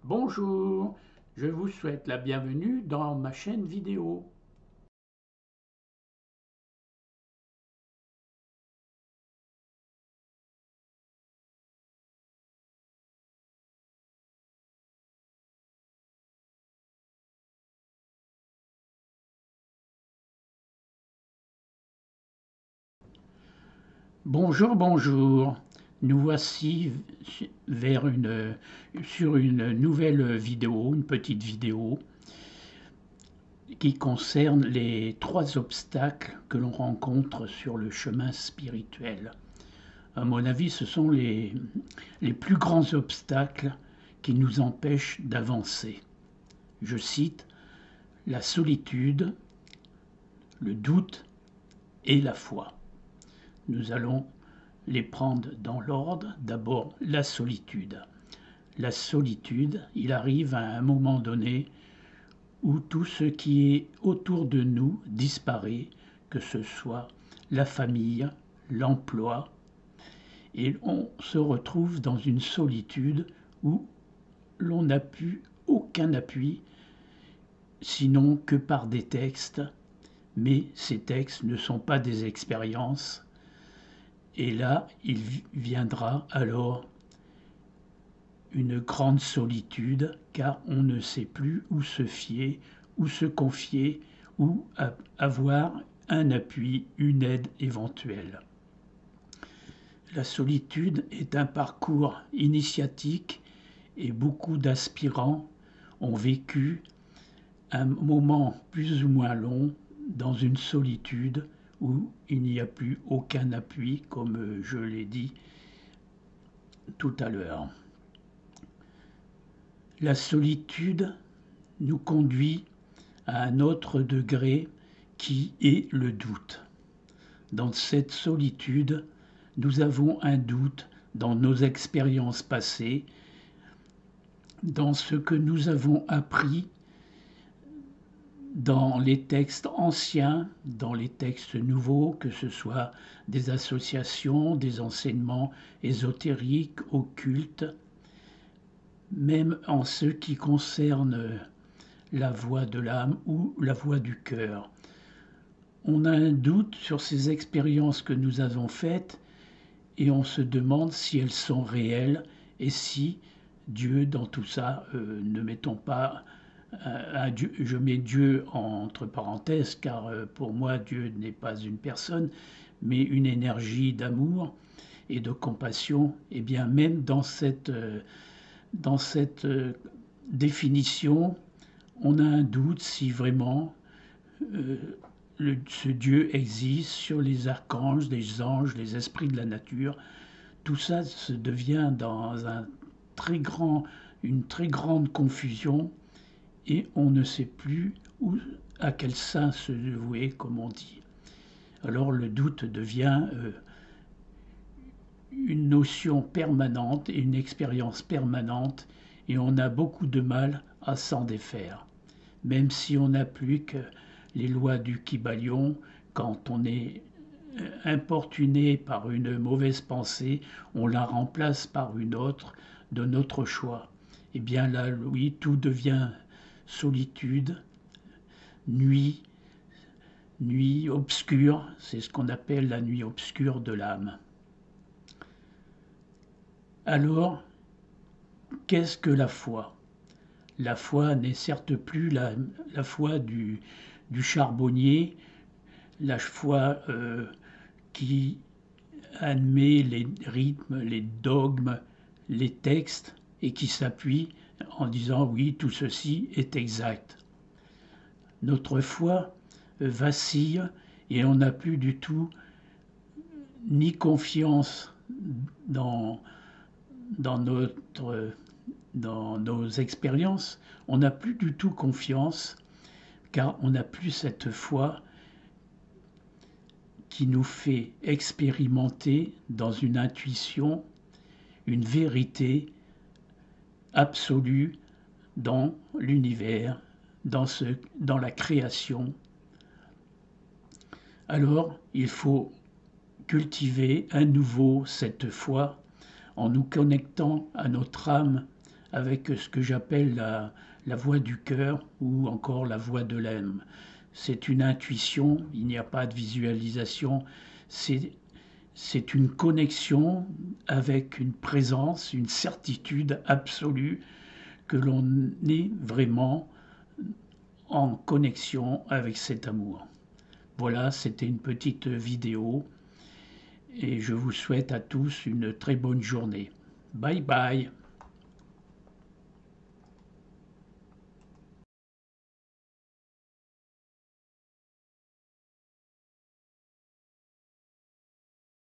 Bonjour, je vous souhaite la bienvenue dans ma chaîne vidéo. Bonjour, bonjour. Nous voici sur une nouvelle vidéo, une petite vidéo qui concerne les 3 obstacles que l'on rencontre sur le chemin spirituel. À mon avis, ce sont les plus grands obstacles qui nous empêchent d'avancer. Je cite: la solitude, le doute et la foi. Nous allons les prendre dans l'ordre. D'abord, la solitude. La solitude, il arrive à un moment donné où tout ce qui est autour de nous disparaît, que ce soit la famille, l'emploi, et on se retrouve dans une solitude où l'on n'a plus aucun appui, sinon que par des textes, mais ces textes ne sont pas des expériences. Et là, il viendra alors une grande solitude, car on ne sait plus où se fier, où se confier, où avoir un appui, une aide éventuelle. La solitude est un parcours initiatique et beaucoup d'aspirants ont vécu un moment plus ou moins long dans une solitude où il n'y a plus aucun appui, comme je l'ai dit tout à l'heure. La solitude nous conduit à un autre degré qui est le doute. Dans cette solitude, nous avons un doute dans nos expériences passées, dans ce que nous avons appris dans les textes anciens, dans les textes nouveaux, que ce soit des associations, des enseignements ésotériques, occultes, même en ce qui concerne la voix de l'âme ou la voix du cœur. On a un doute sur ces expériences que nous avons faites et on se demande si elles sont réelles et si Dieu dans tout ça, ne mettons pas Dieu, je mets Dieu entre parenthèses car pour moi Dieu n'est pas une personne mais une énergie d'amour et de compassion. Et bien même dans cette définition, on a un doute si vraiment ce Dieu existe, sur les archanges, les anges, les esprits de la nature. Tout ça se devient dans une très grande confusion et on ne sait plus à quel saint se vouer, comme on dit. Alors le doute devient une notion permanente et une expérience permanente et on a beaucoup de mal à s'en défaire. Même si on n'applique les lois du Kybalion, quand on est importuné par une mauvaise pensée, on la remplace par une autre de notre choix. Et bien là, oui, tout devient solitude, nuit, nuit obscure, c'est ce qu'on appelle la nuit obscure de l'âme. Alors, qu'est-ce que la foi? La foi n'est certes plus la foi du charbonnier, la foi qui admet les rythmes, les dogmes, les textes et qui s'appuie en disant oui, tout ceci est exact. Notre foi vacille et on n'a plus du tout ni confiance dans nos expériences, on n'a plus du tout confiance car on n'a plus cette foi qui nous fait expérimenter dans une intuition, une vérité absolue dans l'univers, dans la création. Alors, il faut cultiver à nouveau cette foi en nous connectant à notre âme, avec ce que j'appelle la voix du cœur ou encore la voix de l'âme. C'est une intuition, il n'y a pas de visualisation, c'est une connexion avec une présence, une certitude absolue que l'on est vraiment en connexion avec cet amour. Voilà, c'était une petite vidéo et je vous souhaite à tous une très bonne journée. Bye bye.